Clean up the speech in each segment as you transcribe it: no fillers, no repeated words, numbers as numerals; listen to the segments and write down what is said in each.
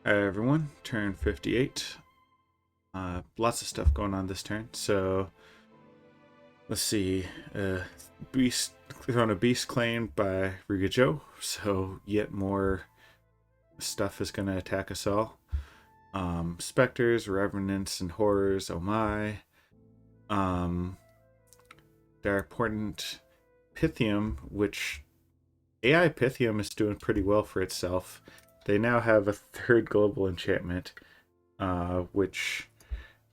Hi everyone, turn 58. Lots of stuff going on this turn. So let's see. Beast thrown a beast claimed by Rigajo. So yet more stuff is going to attack us all. Specters, revenants, and horrors. Oh my. Their important Pythium, which AI Pythium is doing pretty well for itself. They now have a third global enchantment, which,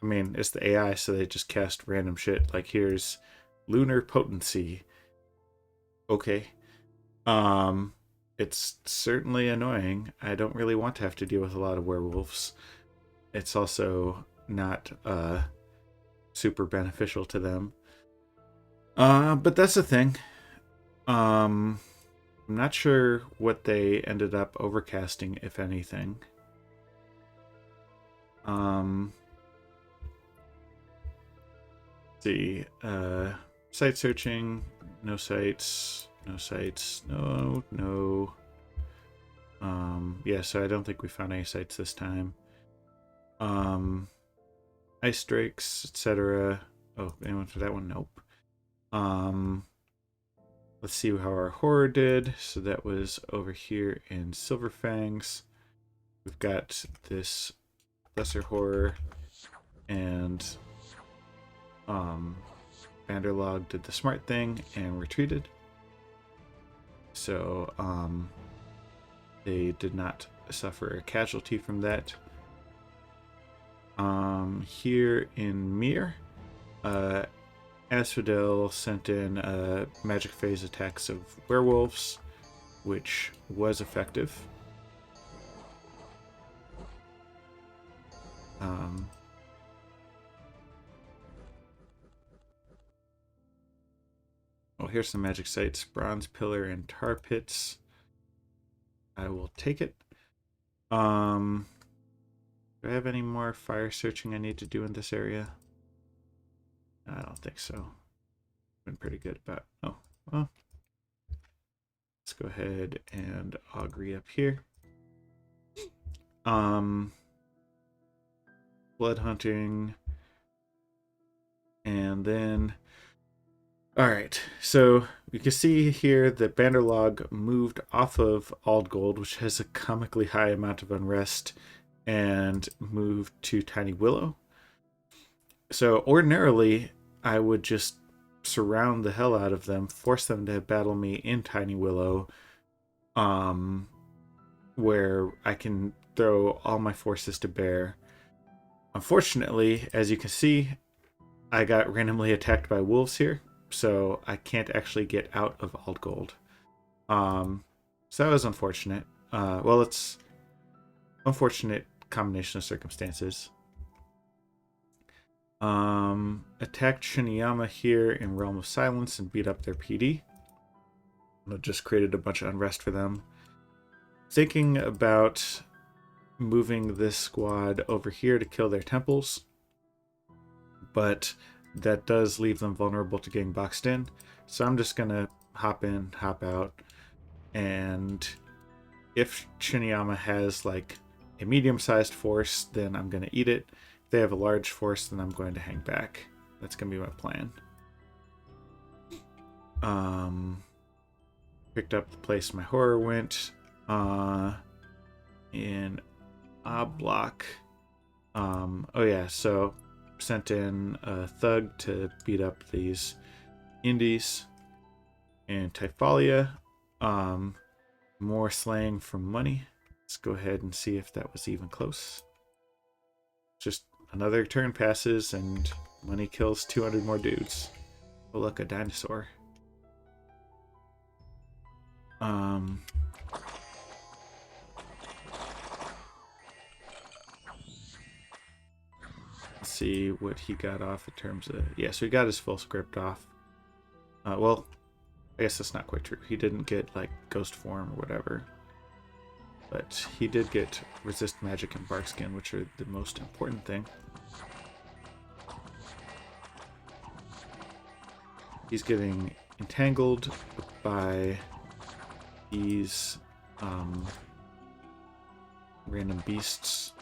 I mean, it's the AI, so they just cast random shit. Like, here's Lunar Potency. Okay. It's certainly annoying. I don't really want to have to deal with a lot of werewolves. It's also not super beneficial to them. But that's the thing. I'm not sure what they ended up overcasting, if anything. Let's see. Site searching. No sites. No sites. No. Yeah, so I don't think we found any sites this time. Ice Strikes, etc. Oh, anyone for that one? Nope. Let's see how our horror did. So that was over here in Silver Fangs. We've got this lesser horror, and Vanderlog did the smart thing and retreated. So they did not suffer a casualty from that. Here in Mir, Asphodel sent in magic phase attacks of werewolves, which was effective. Oh, here's some magic sites. Bronze Pillar and Tar Pits. I will take it. Do I have any more fire searching I need to do in this area? I don't think so. Been pretty good about... Oh, well. Let's go ahead and augury up here. Blood hunting. And then... Alright, so you can see here that Banderlog moved off of Aldgold, which has a comically high amount of unrest, and moved to Tiny Willow. So ordinarily, I would just surround the hell out of them, force them to battle me in Tiny Willow, where I can throw all my forces to bear. Unfortunately, as you can see, I got randomly attacked by wolves here, so I can't actually get out of Aldgold. So that was unfortunate. Well, it's unfortunate combination of circumstances. Attacked Shiniyama here in Realm of Silence and beat up their PD. It just created a bunch of unrest for them. Thinking about moving this squad over here to kill their temples, but that does leave them vulnerable to getting boxed in. So I'm just gonna hop in, hop out, and if Shiniyama has like a medium-sized force, then I'm gonna eat it. If they have a large force, then I'm going to hang back. That's gonna be my plan. Picked up the place my horror went. In A block. Oh yeah, so sent in a thug to beat up these indies. And Typholia, more slaying for money. Let's go ahead and see if that was even close. Just another turn passes and money kills 200 more dudes. Oh look, a dinosaur. Let's see what he got off in terms of... Yeah, so he got his full script off. Well, I guess that's not quite true. He didn't get, like, ghost form or whatever. But he did get resist magic and bark skin, which are the most important thing. He's getting entangled by these random beasts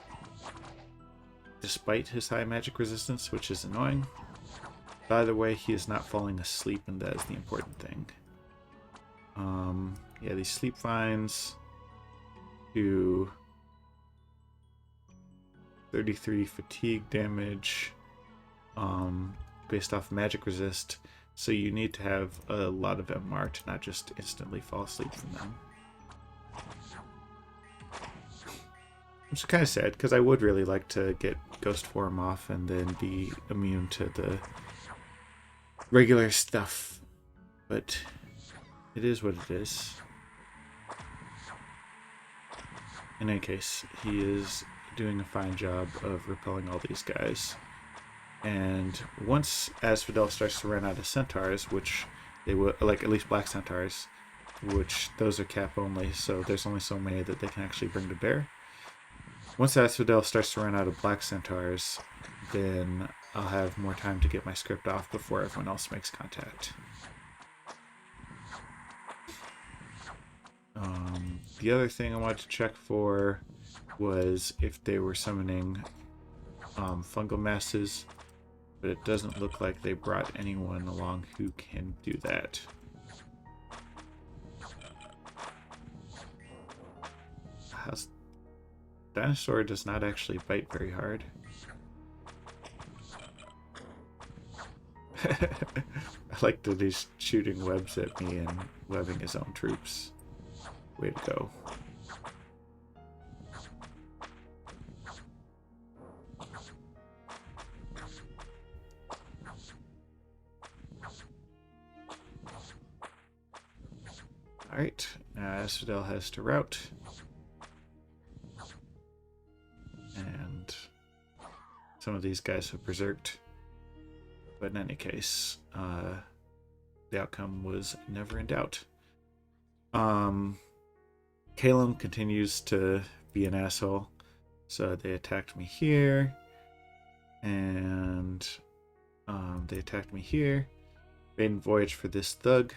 despite his high magic resistance, which is annoying. By the way, he is not falling asleep, and that is the important thing. Yeah, these sleep vines do 33 fatigue damage based off magic resist, so you need to have a lot of MR to not just instantly fall asleep from them. Which is kind of sad, because I would really like to get Ghost Form off and then be immune to the regular stuff. But it is what it is. In any case, he is doing a fine job of repelling all these guys. And once Asphodel starts to run out of centaurs, which they will, like at least black centaurs, which those are cap only, so there's only so many that they can actually bring to bear. Once Asphodel starts to run out of black centaurs, then I'll have more time to get my script off before everyone else makes contact. The other thing I wanted to check for was if they were summoning fungal masses, but it doesn't look like they brought anyone along who can do that. Dinosaur does not actually bite very hard. I like that he's shooting webs at me and webbing his own troops. Way to go. Alright, now Asphodel has to route. And some of these guys have berserked. But in any case, the outcome was never in doubt. Calum continues to be an asshole. So they attacked me here. And they attacked me here. Maiden Voyage for this thug.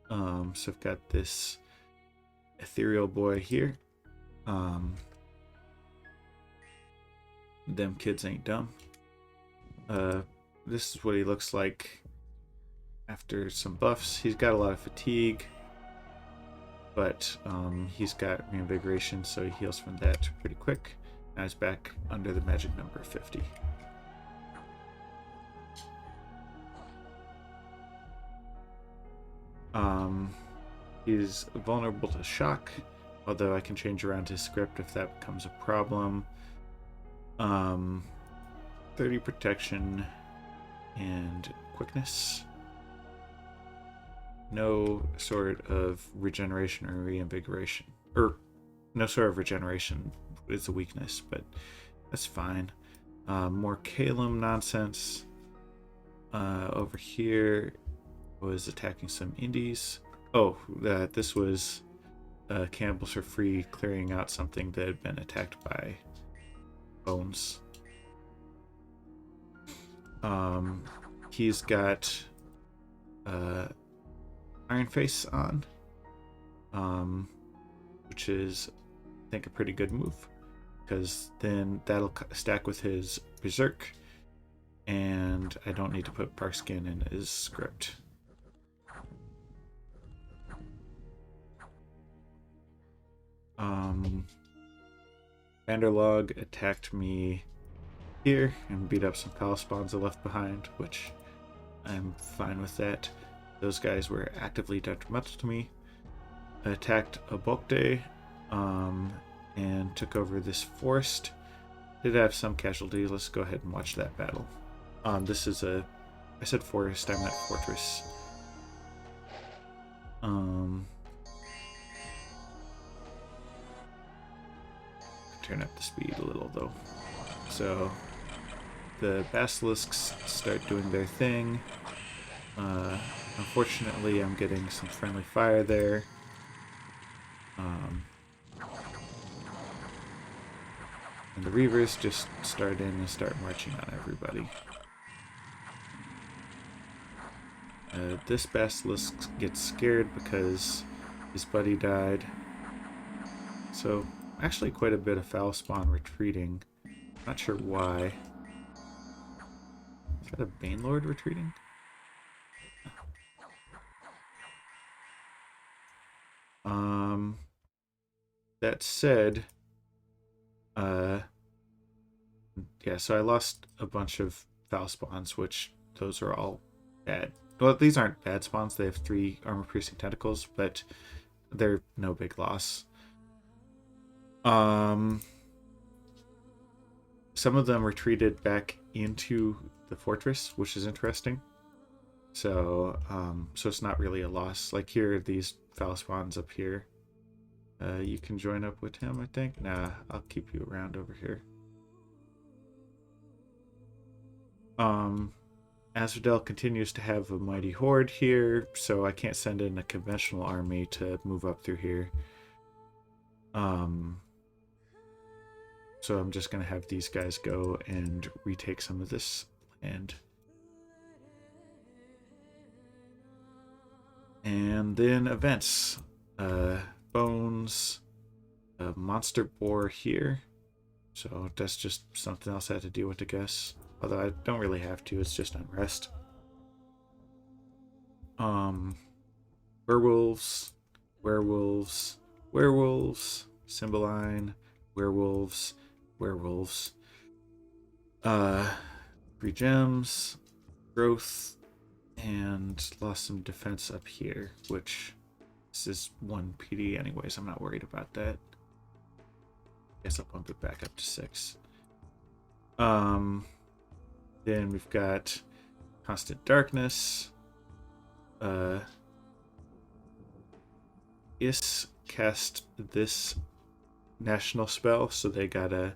So I've got this ethereal boy here. Them kids ain't dumb. This is what he looks like after some buffs. He's got a lot of fatigue, but he's got reinvigoration, so he heals from that pretty quick. Now he's back under the magic number 50. He's vulnerable to shock, although I can change around his script if that becomes a problem. 30 protection and quickness. No sort of regeneration or reinvigoration. Or no sort of regeneration is a weakness, but that's fine. More Calum nonsense. Over here was attacking some indies. Oh, this was cannibals for free, clearing out something that had been attacked by bones. He's got Iron Face on, which is, I think, a pretty good move, because then that'll stack with his Berserk, and I don't need to put Park Skin in his script. Vanderlog attacked me here and beat up some palace spawns I left behind, which I'm fine with that. Those guys were actively detrimental to me. I attacked a Bokde and took over this forest. Did have some casualties. Let's go ahead and watch that battle. This is a... I said forest, I meant fortress. Turn up the speed a little though. So the basilisks start doing their thing. Unfortunately, I'm getting some friendly fire there. And the Reavers just start in and start marching on everybody. This basilisk gets scared because his buddy died. So Actually quite a bit of foul spawn retreating. Not sure why. Is that a Banelord retreating? That said, yeah, so I lost a bunch of foul spawns, which those are all bad. Well, these aren't bad spawns. They have 3 armor-piercing tentacles, but they're no big loss. Some of them retreated back into the fortress, which is interesting. So, so it's not really a loss. Like here, these foul spawns up here. You can join up with him, I think. Nah, I'll keep you around over here. Asphodel continues to have a mighty horde here, so I can't send in a conventional army to move up through here. So I'm just going to have these guys go and retake some of this land. And then events. Bones. A monster boar here. So that's just something else I had to deal with, I guess. Although I don't really have to, it's just unrest. Werewolves. Werewolves. Werewolves. Cymbeline. Werewolves. Werewolves. 3 gems. Growth. And lost some defense up here, which this is 1 PD anyways. I'm not worried about that. Guess I'll bump it back up to 6. Then we've got Constant Darkness. Is cast this national spell, so they got a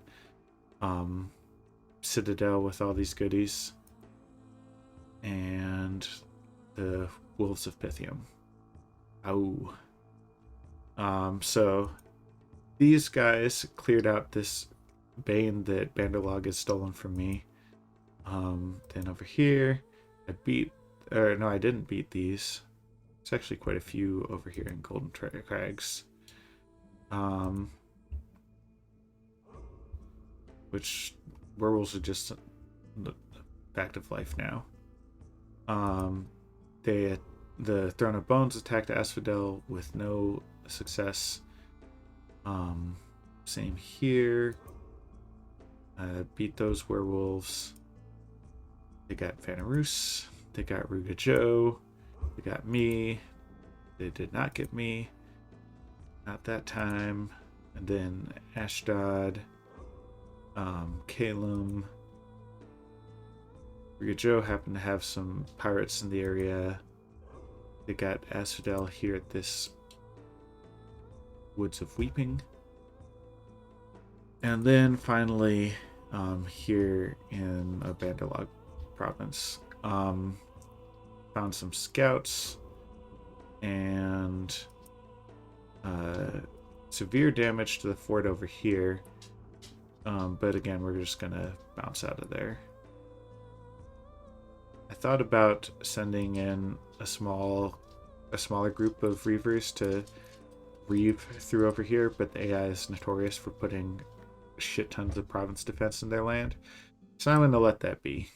citadel with all these goodies. And the Wolves of Pythium. Oh. So these guys cleared out this Bane that Banderlog has stolen from me. Then over here, I didn't beat these. There's actually quite a few over here in Golden Crags. Which werewolves are just the fact of life now. The Throne of Bones attacked Asphodel with no success. Same here. Beat those werewolves. They got Vanarus. They got Ruga Joe. They got me. They did not get me. Not that time. And then Ashdod. Kalum. Ruga Joe happened to have some pirates in the area. They got Asphodel here at this Woods of Weeping. And then finally, here in Banderlog province, found some scouts and severe damage to the fort over here. But again, we're just gonna bounce out of there. I thought about sending in a smaller group of Reavers to reave through over here, but the AI is notorious for putting shit tons of province defense in their land, so I'm going to let that be.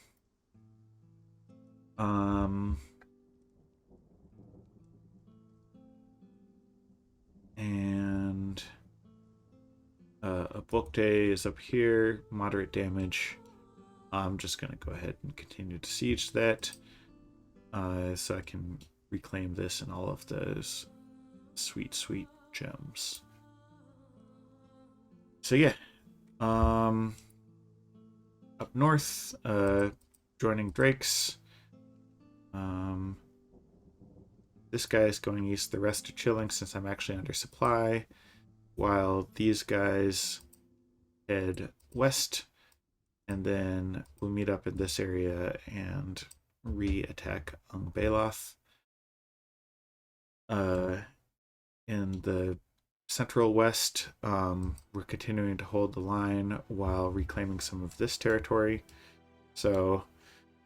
And a book day is up here, moderate damage. I'm just going to go ahead and continue to siege that, so I can reclaim this and all of those sweet gems. So yeah, up north, joining Drake's. This guy is going east, the rest are chilling since I'm actually under supply, while these guys head west, and then we'll meet up in this area and re-attack Ungbeloth. In the central west, we're continuing to hold the line while reclaiming some of this territory. So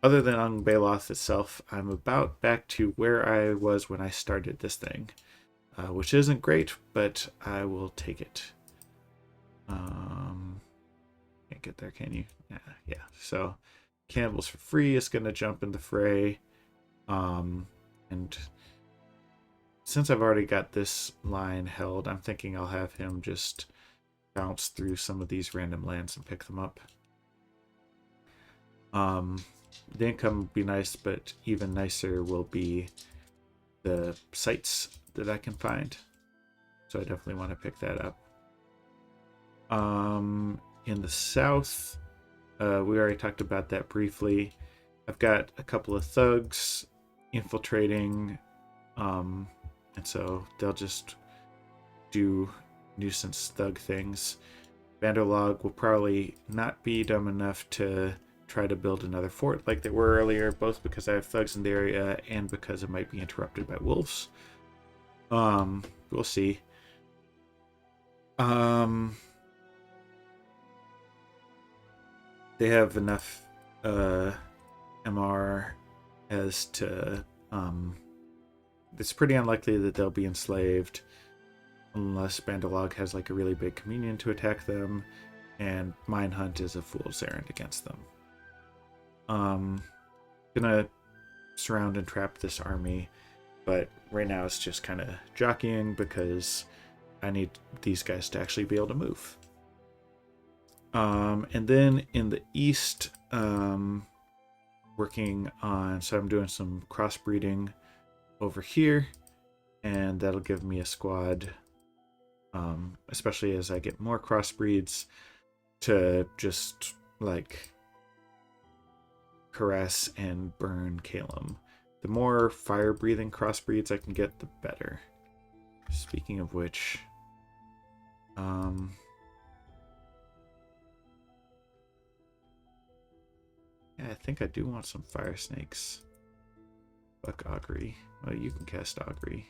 other than Ungbeloth itself, I'm about back to where I was when I started this thing, which isn't great, but I will take it. Can't get there, can you? Yeah. So cannibals for free is going to jump in the fray. And since I've already got this line held, I'm thinking I'll have him just bounce through some of these random lands and pick them up. The income would be nice, but even nicer will be the sites that I can find. So I definitely want to pick that up. In the south, we already talked about that briefly. I've got a couple of thugs infiltrating, and so they'll just do nuisance thug things. Vanderlog will probably not be dumb enough to try to build another fort like they were earlier, both because I have thugs in the area and because it might be interrupted by wolves. We'll see. They have enough MR as to it's pretty unlikely that they'll be enslaved unless Bandalog has like a really big communion to attack them, and Mine Hunt is a fool's errand against them. Gonna surround and trap this army, but right now it's just kind of jockeying because I need these guys to actually be able to move. And then in the east, working on, so I'm doing some crossbreeding over here, and that'll give me a squad, especially as I get more crossbreeds, to just like harass and burn Calum. The more fire-breathing crossbreeds I can get, the better. Speaking of which, yeah, I think I do want some fire snakes. Fuck Augury. Well, you can cast Augury.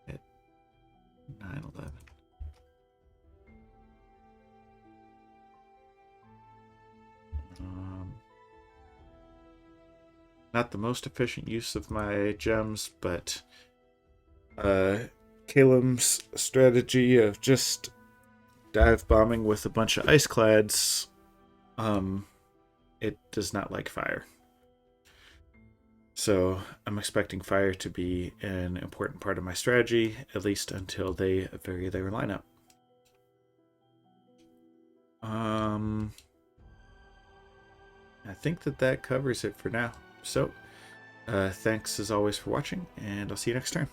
At 9/11. Not the most efficient use of my gems, but Calum's strategy of just dive bombing with a bunch of ice clads, it does not like fire. So I'm expecting fire to be an important part of my strategy, at least until they vary their lineup. I think that covers it for now. So, thanks as always for watching, and I'll see you next time.